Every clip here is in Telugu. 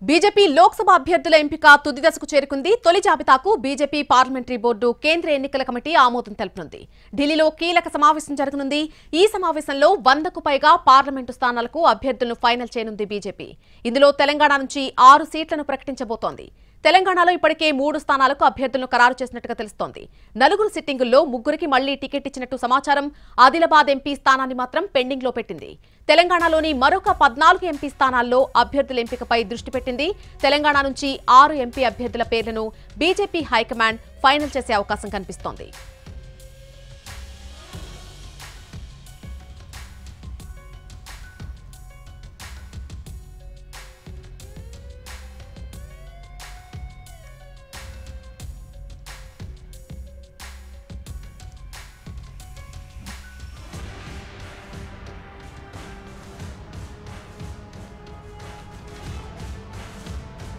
బీజేపీ లోక్సభ అభ్యర్థుల ఎంపిక తుది దశకు చేరుకుంది. తొలి జాబితాకు బీజేపీ పార్లమెంటరీ బోర్డు కేంద్ర ఎన్నికల కమిటీ ఆమోదం తెలుపనుంది. ఢిల్లీలో కీలక సమావేశం జరగనుంది. ఈ సమావేశంలో 100కు పైగా పార్లమెంటు స్థానాలకు అభ్యర్థులను ఫైనల్ చేయనుంది బీజేపీ. ఇందులో తెలంగాణ నుంచి 6 సీట్లను ప్రకటించబోతోంది. తెలంగాణలో ఇప్పటికే 3 స్థానాలకు అభ్యర్థులను ఖరారు చేసినట్టుగా తెలుస్తోంది. 4 సిట్టింగుల్లో 3కి మళ్లీ టికెట్ ఇచ్చినట్టు సమాచారం. ఆదిలాబాద్ ఎంపీ స్థానాన్ని మాత్రం పెండింగ్ లో పెట్టింది. తెలంగాణలోని మరొక 14 ఎంపీ స్థానాల్లో అభ్యర్థుల ఎంపికపై దృష్టి పెట్టింది. తెలంగాణ నుంచి 6 ఎంపీ అభ్యర్థుల పేర్లను బీజేపీ హైకమాండ్ ఫైనల్ చేసే అవకాశం కనిపిస్తోంది.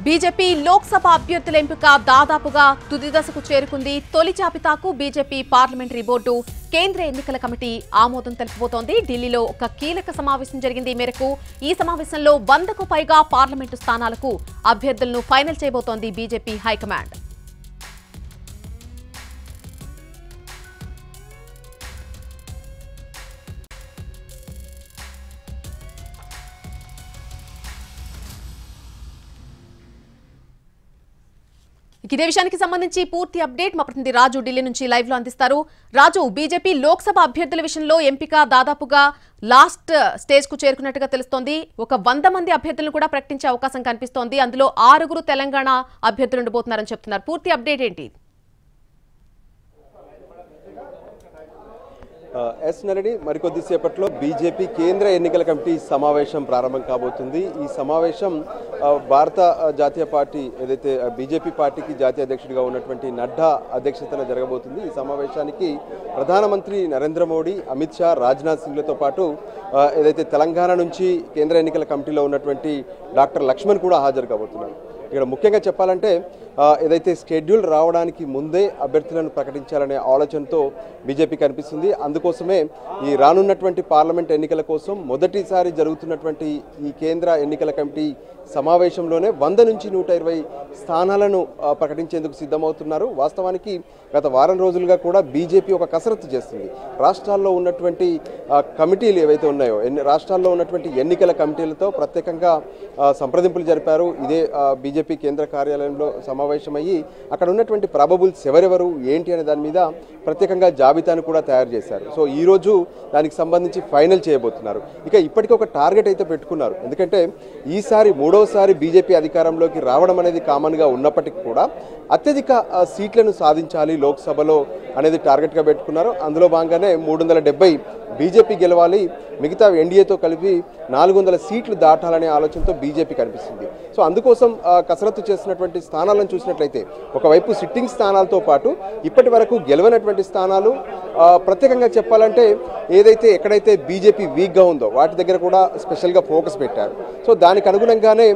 బీజేపీ లోక్సభ అభ్యర్థుల ఎంపిక దాదాపుగా తుది దశకు చేరుకుంది. తొలి జాబితాకు బీజేపీ పార్లమెంటరీ బోర్డు కేంద్ర ఎన్నికల కమిటీ ఆమోదం తెలుపబోతోంది. ఢిల్లీలో ఒక కీలక సమావేశం జరిగింది. ఈ మేరకు ఈ సమావేశంలో 100కు పైగా పార్లమెంటు స్థానాలకు అభ్యర్థులను ఫైనల్ చేయబోతోంది బీజేపీ హైకమాండ్. ఇదే విషయానికి సంబంధించి పూర్తి అప్డేట్ మా ప్రతినిధి రాజు ఢిల్లీ నుంచి లైవ్ లో అందిస్తారు. రాజు, బీజేపీ లోక్సభ అభ్యర్థుల విషయంలో ఎంపిక దాదాపుగా లాస్ట్ స్టేజ్ కు చేరుకున్నట్టుగా తెలుస్తోంది. ఒక 100 మంది అభ్యర్థులను కూడా ప్రకటించే అవకాశం కనిపిస్తోంది. అందులో 6 తెలంగాణ అభ్యర్థులు ఉండబోతున్నారని చెప్తున్నారు. పూర్తి అప్డేట్ ఏంటి? ఎస్ నరడి, మరికొద్దిసేపట్లో బీజేపీ కేంద్ర ఎన్నికల కమిటీ సమావేశం ప్రారంభం కాబోతుంది. ఈ సమావేశం భారత జాతీయ పార్టీ ఏదైతే బీజేపీ పార్టీకి జాతీయ అధ్యక్షుడిగా ఉన్నటువంటి నడ్డా అధ్యక్షతన జరగబోతుంది. ఈ సమావేశానికి ప్రధానమంత్రి నరేంద్ర మోడీ, అమిత్ షా, రాజ్నాథ్ సింగ్లతో పాటు ఏదైతే తెలంగాణ నుంచి కేంద్ర ఎన్నికల కమిటీలో ఉన్నటువంటి డాక్టర్ లక్ష్మణ్ కూడా హాజరు కాబోతున్నారు. ఇక్కడ ముఖ్యంగా చెప్పాలంటే ఏదైతే షెడ్యూల్ రావడానికి ముందే అభ్యర్థులను ప్రకటించాలనే ఆలోచనతో బీజేపీ కనిపిస్తుంది. అందుకోసమే ఈ రానున్నటువంటి పార్లమెంట్ ఎన్నికల కోసం మొదటిసారి జరుగుతున్నటువంటి ఈ కేంద్ర ఎన్నికల కమిటీ సమావేశంలోనే 100 నుంచి 120 స్థానాలను ప్రకటించేందుకు సిద్ధమవుతున్నారు. వాస్తవానికి గత వారం రోజులుగా కూడా బీజేపీ ఒక కసరత్తు చేస్తుంది. రాష్ట్రాల్లో ఉన్నటువంటి కమిటీలు ఏవైతే ఉన్నాయో రాష్ట్రాల్లో ఉన్నటువంటి ఎన్నికల కమిటీలతో ప్రత్యేకంగా సంప్రదింపులు జరిపారు. ఇదే బీజేపీ కేంద్ర కార్యాలయంలో సమావేశమయ్యి అక్కడ ఉన్నటువంటి ప్రాబబుల్స్ ఎవరెవరు ఏంటి అనే దాని మీద ప్రత్యేకంగా జాబితాను కూడా తయారు చేశారు. సో ఈ రోజు దానికి సంబంధించి ఫైనల్ చేయబోతున్నారు. ఇక ఇప్పటికీ ఒక టార్గెట్ అయితే పెట్టుకున్నారు. ఎందుకంటే ఈసారి 3వసారి బీజేపీ అధికారంలోకి రావడం అనేది కామన్గా ఉన్నప్పటికీ కూడా అత్యధిక సీట్లను సాధించాలి లోక్సభలో అనేది టార్గెట్గా పెట్టుకున్నారు. అందులో భాగంగానే 370 బీజేపీ గెలవాలి, మిగతా ఎన్డీఏతో కలిపి 400 సీట్లు దాటాలనే ఆలోచనతో బీజేపీ కనిపిస్తుంది. సో అందుకోసం కసరత్తు చేసినటువంటి స్థానాలను చూసినట్లయితే ఒకవైపు సిట్టింగ్ స్థానాలతో పాటు ఇప్పటి వరకు గెలవనటువంటి స్థానాలు, ప్రత్యేకంగా చెప్పాలంటే ఏదైతే ఎక్కడైతే బీజేపీ వీక్గా ఉందో వాటి దగ్గర కూడా స్పెషల్గా ఫోకస్ పెట్టారు. సో దానికి అనుగుణంగానే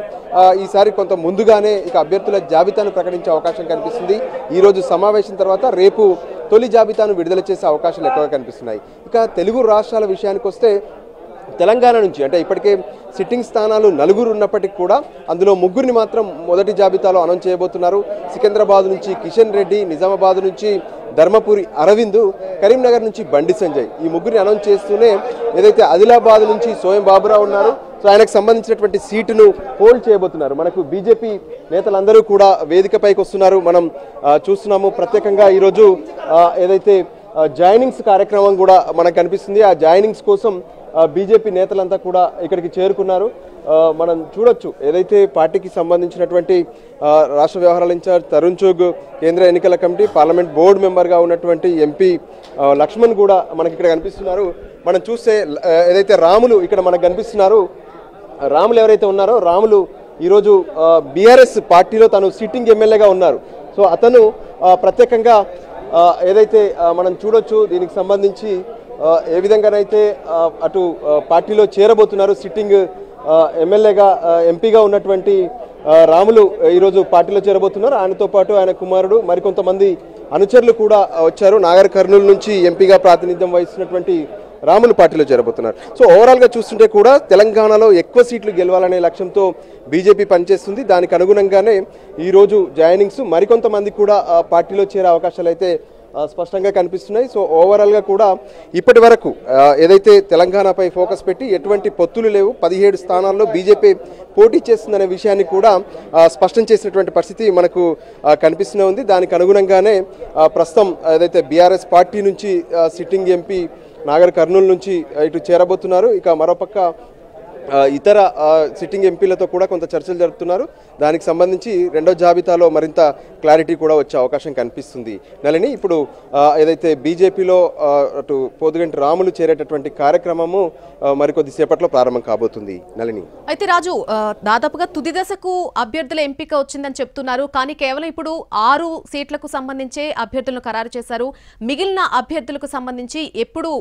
ఈసారి కొంత ముందుగానే ఇక అభ్యర్థుల జాబితాను ప్రకటించే అవకాశం కనిపిస్తుంది. ఈరోజు సమావేశం తర్వాత రేపు తొలి జాబితాను విడుదల చేసే అవకాశాలు ఎక్కువగా కనిపిస్తున్నాయి. ఇక తెలుగు రాష్ట్రాల విషయానికి వస్తే తెలంగాణ నుంచి అంటే ఇప్పటికే సిట్టింగ్ స్థానాలు 4 ఉన్నప్పటికీ కూడా అందులో 3ని మాత్రం మొదటి జాబితాలో అనౌన్స్ చేయబోతున్నారు. సికింద్రాబాద్ నుంచి కిషన్ రెడ్డి, నిజామాబాద్ నుంచి ధర్మపురి అరవింద్, కరీంనగర్ నుంచి బండి సంజయ్, ఈ 3ని అనౌన్స్ చేస్తూనే ఏదైతే ఆదిలాబాద్ నుంచి సోయం బాబురావు ఉన్నారు, సో ఆయనకు సంబంధించినటువంటి సీటును హోల్డ్ చేయబోతున్నారు. మనకు బీజేపీ నేతలందరూ కూడా వేదికపైకి వస్తున్నారు. మనం చూస్తున్నాము. ప్రత్యేకంగా ఈరోజు ఏదైతే జాయినింగ్స్ కార్యక్రమం కూడా మనకు కనిపిస్తుంది. ఆ జాయినింగ్స్ కోసం బీజేపీ నేతలంతా కూడా ఇక్కడికి చేరుకున్నారు. మనం చూడొచ్చు ఏదైతే పార్టీకి సంబంధించినటువంటి రాష్ట్ర వ్యవహారాల ఇన్ఛార్జ్ తరుణ్ చుగ్, కేంద్ర ఎన్నికల కమిటీ పార్లమెంట్ బోర్డు మెంబర్గా ఉన్నటువంటి ఎంపీ లక్ష్మణ్ కూడా మనకి ఇక్కడ కనిపిస్తున్నారు. మనం చూస్తే ఏదైతే రాములు ఇక్కడ మనకు కనిపిస్తున్నారు, రాములు ఎవరైతే ఉన్నారో రాములు ఈరోజు బీఆర్ఎస్ పార్టీలో తను సిట్టింగ్ ఎమ్మెల్యేగా ఉన్నారు. సో అతను ప్రత్యేకంగా ఏదైతే మనం చూడొచ్చు దీనికి సంబంధించి ఏ విధంగానైతే అటు పార్టీలో చేరబోతున్నారు. సిట్టింగ్ ఎమ్మెల్యేగా ఎంపీగా ఉన్నటువంటి రాములు ఈరోజు పార్టీలో చేరబోతున్నారు. ఆయనతో పాటు ఆయన కుమారుడు మరికొంతమంది అనుచరులు కూడా వచ్చారు. నాగర్ కర్నూలు నుంచి ఎంపీగా ప్రాతినిధ్యం వహిస్తున్నటువంటి రాములు పార్టీలో చేరబోతున్నారు. సో ఓవరాల్గా చూస్తుంటే కూడా తెలంగాణలో ఎక్కువ సీట్లు గెలవాలనే లక్ష్యంతో బీజేపీ పనిచేస్తుంది. దానికి అనుగుణంగానే ఈరోజు జాయినింగ్స్ మరికొంతమంది కూడా పార్టీలో చేరే అవకాశాలు అయితే స్పష్టంగా కనిపిస్తున్నాయి. సో ఓవరాల్గా కూడా ఇప్పటి వరకు ఏదైతే తెలంగాణపై ఫోకస్ పెట్టి ఎటువంటి పొత్తులు లేవు, 17 స్థానాల్లో బీజేపీ పోటీ చేస్తుందనే విషయాన్ని కూడా స్పష్టం చేసినటువంటి పరిస్థితి మనకు కనిపిస్తూనే ఉంది. దానికి అనుగుణంగానే ప్రస్తుతం ఏదైతే బీఆర్ఎస్ పార్టీ నుంచి సిట్టింగ్ ఎంపీ నాగర్ కర్నూలు నుంచి ఇటు చేరబోతున్నారు. ఇక మరోపక్క ఇతర సిట్టింగ్ ఎంపీలతో కూడా కొంత చర్చలు జరుపుతున్నారు. దానికి సంబంధించి రెండో జాబితాలో మరింత క్లారిటీ కూడా వచ్చే అవకాశం కనిపిస్తుంది. నళిని, ఇప్పుడు ఏదైతే బీజేపీలో అటు పోదుగంటి రాములు చేరేటటువంటి కార్యక్రమము మరికొద్దిసేపట్లో ప్రారంభం కాబోతుంది. నళిని, అయితే రాజు, దాదాపుగా తుది దశకు అభ్యర్థుల ఎంపిక వచ్చిందని చెప్తున్నారు. కానీ కేవలం ఇప్పుడు 6 సీట్లకు సంబంధించే అభ్యర్థులను ఖరారు చేశారు. మిగిలిన అభ్యర్థులకు సంబంధించి ఎప్పుడు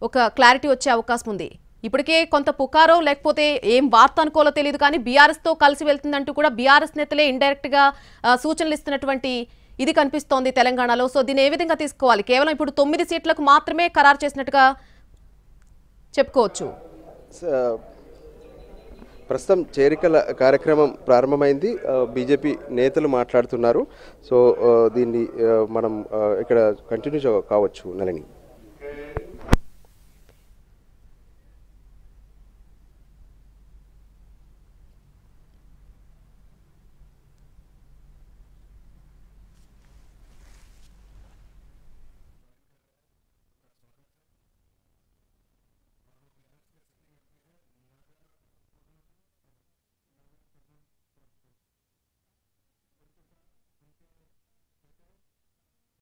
ఒక క్లారిటీ వచ్చే అవకాశం ఉంది? ఇప్పటికే కొంత పుకారో లేకపోతే ఏం వార్త అనుకోవాలో తెలియదు, కానీ బీఆర్ఎస్తో కలిసి వెళ్తుందంటూ కూడా బీఆర్ఎస్ నేతలే ఇండైరెక్ట్గా సూచనలు ఇస్తున్నటువంటి ఇది కనిపిస్తోంది తెలంగాణలో. సో దీన్ని ఏ విధంగా తీసుకోవాలి? కేవలం ఇప్పుడు 9 సీట్లకు మాత్రమే ఖరారు చేసినట్టుగా చెప్పుకోవచ్చు. ప్రస్తుతం చేరికల కార్యక్రమం ప్రారంభమైంది. బీజేపీ నేతలు మాట్లాడుతున్నారు. సో దీన్ని మనం ఇక్కడ కంటిన్యూ కావచ్చు. నళిని.